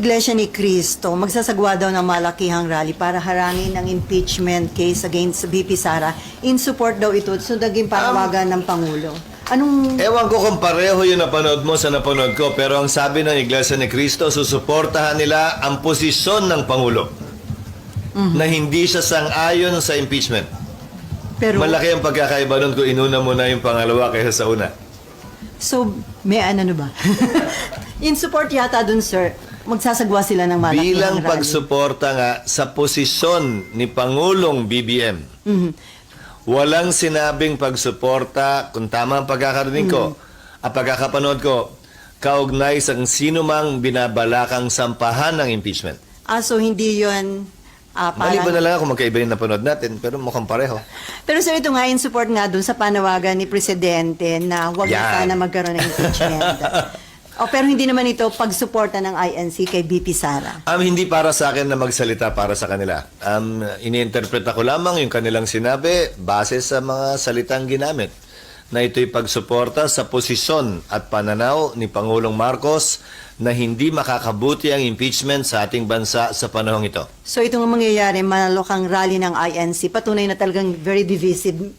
Iglesia ni Cristo magsasagwa daw ng malakihang rally para harangin ang impeachment case against VP Sara. In support daw ito so naging panawagan ng Pangulo. Anong... Ewan ko kung pareho yung napanood mo sa napanood ko, pero ang sabi ng Iglesia ni Cristo, susuportahan nila ang posisyon ng Pangulo na hindi siya sang-ayon sa impeachment. Pero, Malaki ang pagkakaiba nun kung inuna mo na yung pangalawa kaysa sa una. so, may ano ba? In support yata dun, sir, magsasagwa sila ng malakihang Bilang rally. pagsuporta nga sa posisyon ni Pangulong BBM, walang sinabing pagsuporta, kung tama ang pagkakarinig ko, at pagkakapanood ko, kaugnay sa sino mang binabalakang sampahan ng impeachment. So hindi yun Maliban na lang kung magkaiba yung napanood natin, pero mukhang pareho. Pero sir, ito nga in support nga dun sa panawagan ni Presidente na huwag na Yan. sana magkaroon ng impeachment. Pero hindi naman ito pagsuporta ng INC kay VP Sara. Hindi para sa akin na magsalita para sa kanila. Iniinterpreta ko lamang yung kanilang sinabi base sa mga salitang ginamit na ito'y pagsuporta sa posisyon at pananaw ni Pangulong Marcos na hindi makakabuti ang impeachment sa ating bansa sa panahong ito. So ito nga mangyayari, malokang rally ng INC, patunay na talagang very divisive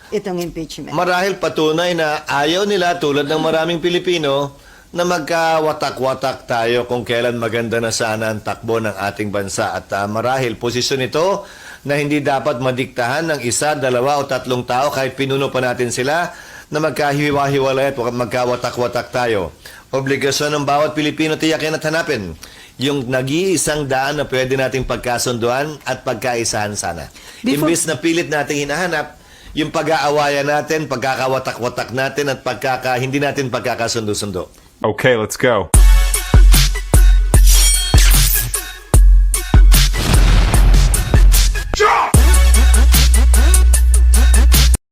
itong impeachment. Marahil patunay na ayaw nila tulad ng maraming Pilipino na magkawatak-watak tayo kung kailan maganda na sana ang takbo ng ating bansa. At marahil posisyon ito na hindi dapat madiktahan ng isa, dalawa o tatlong tao kahit pinuno pa natin sila na magkahiwa-hiwalay at magkawatak-watak tayo. Obligasyon ng bawat Pilipino tiyakin at hanapin yung nag-iisang daan na pwede nating pagkasunduan at pagkaisahan sana. Imbis na pilit nating hinahanap yung pag-aawayan natin, pagkakawatak-watak natin at hindi natin pagkakasundo-sundo. Okay, let's go.